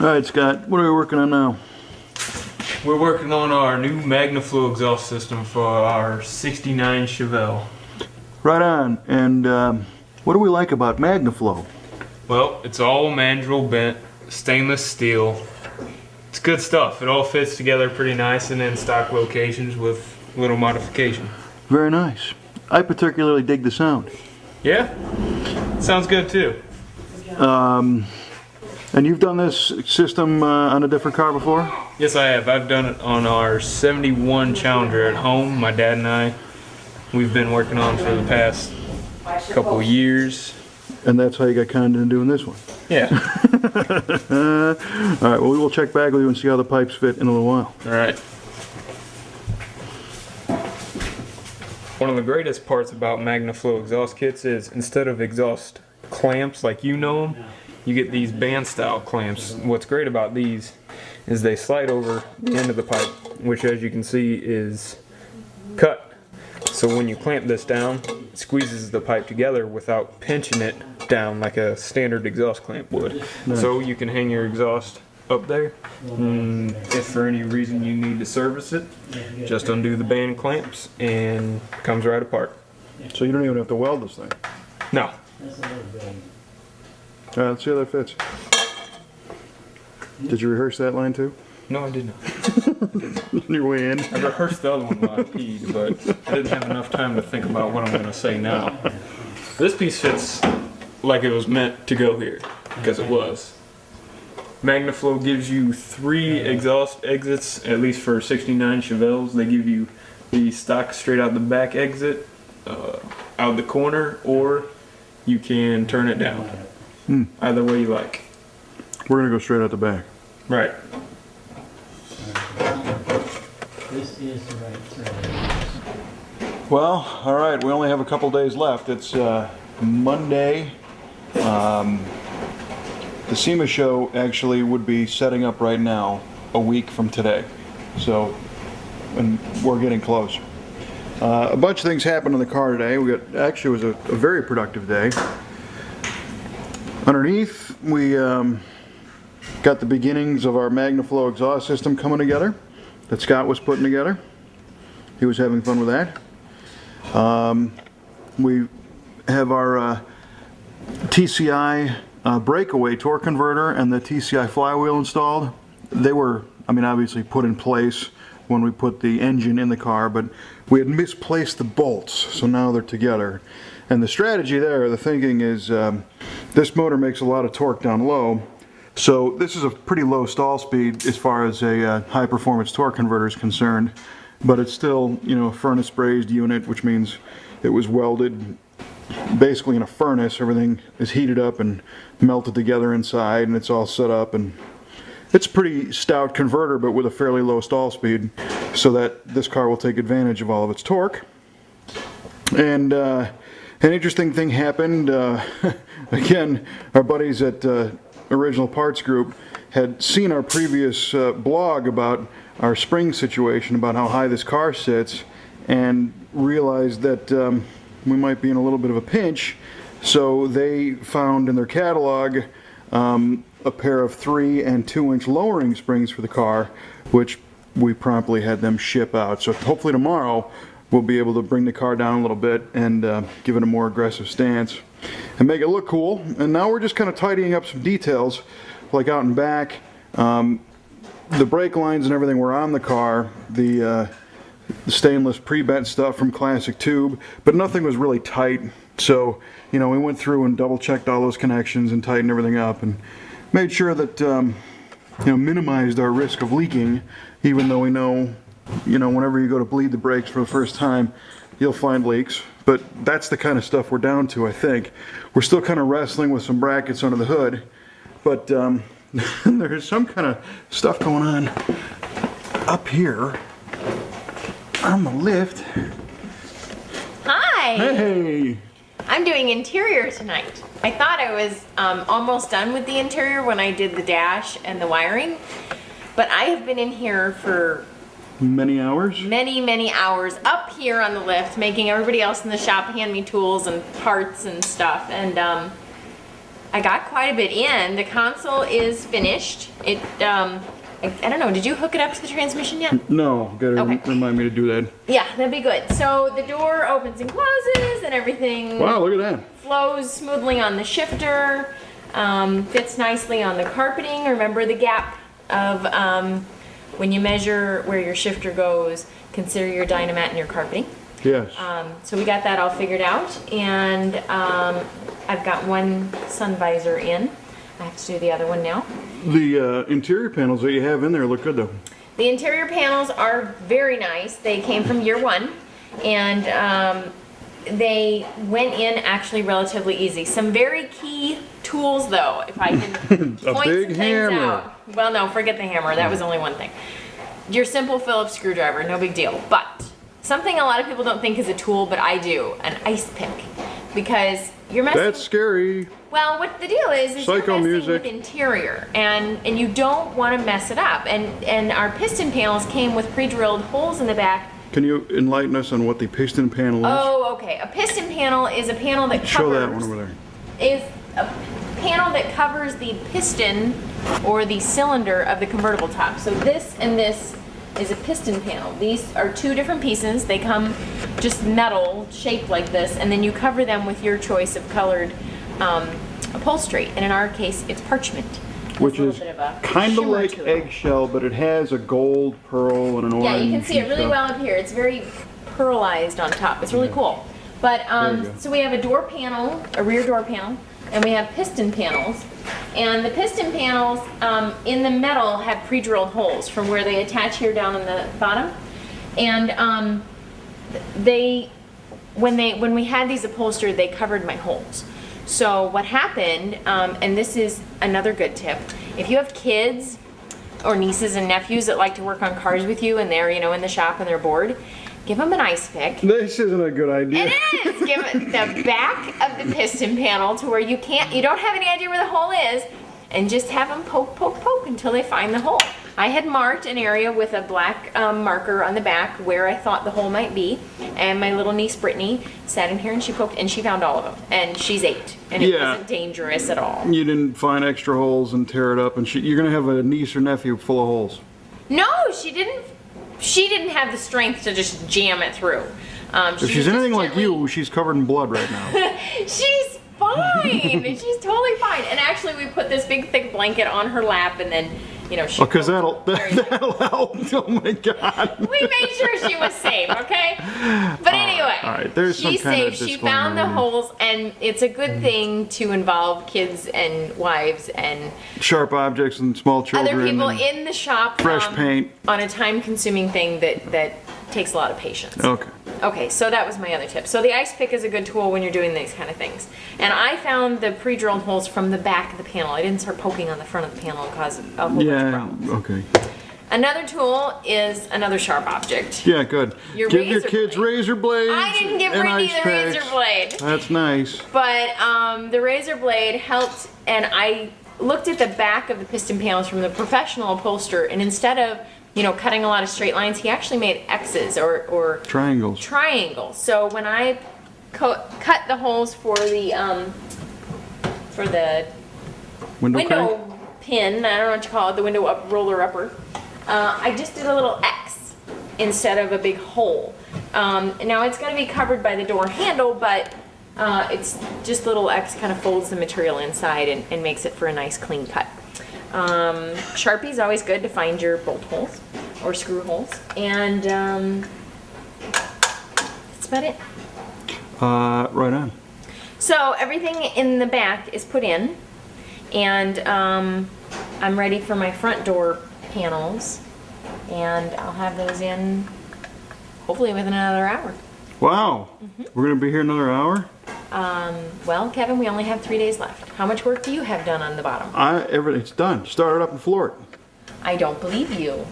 Alright, Scott, what are we working on now? We're working on our new Magnaflow exhaust system for our 69 Chevelle. Right on. And what do we like about Magnaflow? Well, it's all mandrel bent, stainless steel. It's good stuff. It all fits together pretty nice and in stock locations with little modification. Very nice. I particularly dig the sound. Yeah? Sounds good too. And you've done this system on a different car before? Yes, I have. I've done it on our 71 Challenger at home. My dad and I, we've been working on for the past couple years. And that's how you got conned into doing this one? Yeah. Alright, well we will check back with you and see how the pipes fit in a little while. Alright. One of the greatest parts about Magnaflow exhaust kits is instead of exhaust clamps like you know them, you get these band style clamps. What's great about these is they slide over the end of the pipe, which as you can see is cut. So when you clamp this down, it squeezes the pipe together without pinching it down like a standard exhaust clamp would. Nice. So you can hang your exhaust up there, and if for any reason you need to service it, just undo the band clamps and it comes right apart. So you don't even have to weld this thing? No. Alright, let's see how that fits. Did you rehearse that line too? No, I did not. On your way in? I rehearsed the other one while I peed, but I didn't have enough time to think about what I'm going to say now. This piece fits like it was meant to go here, because it was. Magnaflow gives you 3 exhaust exits, at least for 69 Chevelles. They give you the stock straight out the back exit, out the corner, or you can turn it down. Either way you like. We're going to go straight out the back. Right. This is the right thread. Well, alright, we only have a couple days left. It's Monday. The SEMA show actually would be setting up right now a week from today. So, and we're getting close. A bunch of things happened in the car today. Actually it was a very productive day. Underneath, we got the beginnings of our Magnaflow exhaust system coming together that Scott was putting together. He was having fun with that. We have our TCI breakaway torque converter and the TCI flywheel installed. They were, I mean, obviously put in place when we put the engine in the car, but we had misplaced the bolts, so now they're together. And the strategy there, the thinking is, this motor makes a lot of torque down low, so this is a pretty low stall speed as far as a high performance torque converter is concerned, but it's still, you know, a furnace brazed unit, which means it was welded basically in a furnace. Everything is heated up and melted together inside, and it's all set up, and it's a pretty stout converter but with a fairly low stall speed, so that this car will take advantage of all of its torque. And an interesting thing happened. Again, our buddies at Original Parts Group had seen our previous blog about our spring situation, about how high this car sits, and realized that we might be in a little bit of a pinch. So they found in their catalog a pair of 3 and 2-inch lowering springs for the car, which we promptly had them ship out. So hopefully tomorrow we'll be able to bring the car down a little bit and give it a more aggressive stance and make it look cool. And now we're just kind of tidying up some details, like out and back. The brake lines and everything were on the car, the stainless pre-bent stuff from Classic Tube, but nothing was really tight. So, you know, we went through and double checked all those connections and tightened everything up and made sure that, you know, minimized our risk of leaking, even though we know, you know, whenever you go to bleed the brakes for the first time, you'll find leaks. But that's the kind of stuff we're down to, I think. We're still kind of wrestling with some brackets under the hood, but there's some kind of stuff going on up here on the lift. Hi! Hey! I'm doing interior tonight. I thought I was almost done with the interior when I did the dash and the wiring, but I have been in here for many hours? Many hours up here on the lift, making everybody else in the shop hand me tools and parts and stuff, and I got quite a bit in. The console is finished. It, I don't know, did you hook it up to the transmission yet? No, gotta Okay. remind me to do that. Yeah, that'd be good. So the door opens and closes and everything Wow, look at that. flows smoothly on the shifter, fits nicely on the carpeting. Remember the gap of when you measure where your shifter goes, consider your dynamat and your carpeting. Yes. So we got that all figured out, and I've got one sun visor in. I have to do the other one now. The interior panels that you have in there look good though. The interior panels are very nice. They came from year one, and they went in actually relatively easy. Some very key tools though, if I can A point big some things hammer. out. Well, no, forget the hammer. That was only one thing. Your simple Phillips screwdriver, no big deal. But something a lot of people don't think is a tool, but I do, an ice pick. Because you're messing. That's scary. Well, what the deal is Psycho you're messing music. with interior, and you don't want to mess it up. And our piston panels came with pre-drilled holes in the back. Can you enlighten us on what the piston panel is? Oh, okay. A piston panel is a panel that Show covers. that one over there. Is a panel that covers the piston or the cylinder of the convertible top. So this and this is a piston panel. These are two different pieces. They come just metal shaped like this, and then you cover them with your choice of colored upholstery. And in our case, it's parchment. It's Which a little is bit of a kind of shimmer like to it. eggshell, but it has a gold pearl and an orange. Yeah, you can see it and really stuff. well up here. It's very pearlized on top. It's really cool. But There you go. so we have a door panel, a rear door panel, and we have piston panels. And the piston panels in the metal have pre-drilled holes from where they attach here down in the bottom. And when we had these upholstered, they covered my holes. So what happened, and this is another good tip, if you have kids or nieces and nephews that like to work on cars with you and they're, in the shop and they're bored, give them an ice pick. This isn't a good idea. It is! Give it the back of the piston panel to where you don't have any idea where the hole is, and just have them poke, poke, poke until they find the hole. I had marked an area with a black marker on the back where I thought the hole might be, and my little niece Brittany sat in here and she poked, and she found all of them. And she's 8, and it Yeah. wasn't dangerous at all. You didn't find extra holes and tear it up, and you're gonna have a niece or nephew full of holes. No, she didn't. She didn't have the strength to just jam it through. If she's anything like you, she's covered in blood right now. She's fine. She's totally fine. And actually, we put this big thick blanket on her lap, and then, she. Oh, because that'll help. Oh my God. We made sure she was safe, okay? But anyway, all right. There's she's some kind of safe. She found the disclaimer. holes, and it's a good thing to involve kids and wives and Sharp objects and small children. other people and in the shop. fresh paint. On a time-consuming thing that takes a lot of patience. Okay. Okay, so that was my other tip. So the ice pick is a good tool when you're doing these kind of things. And I found the pre-drilled holes from the back of the panel. I didn't start poking on the front of the panel and cause a whole bunch of Yeah. problems. Okay. Another tool is another sharp object. Yeah. Good. Your Give your razor kids blade. razor blades. I didn't give and Brittany ice the razor picks. blade. That's nice. But the razor blade helped, and I looked at the back of the piston panels from the professional upholsterer, and instead of cutting a lot of straight lines, he actually made X's or Triangles. triangles. So when I cut the holes for the Window crank? window pin, I don't know what you call it, the window roller upper, I just did a little X instead of a big hole. Now it's going to be covered by the door handle, but it's just a little X kind of folds the material inside and makes it for a nice clean cut. Sharpie's always good to find your bolt holes or screw holes, and that's about it. Right on. So everything in the back is put in, and I'm ready for my front door panels, and I'll have those in hopefully within another hour. Wow. We're gonna be here another hour. Well, Kevin, we only have 3 days left. How much work do you have done on the bottom? Everything's done. Start it up and floor it. I don't believe you.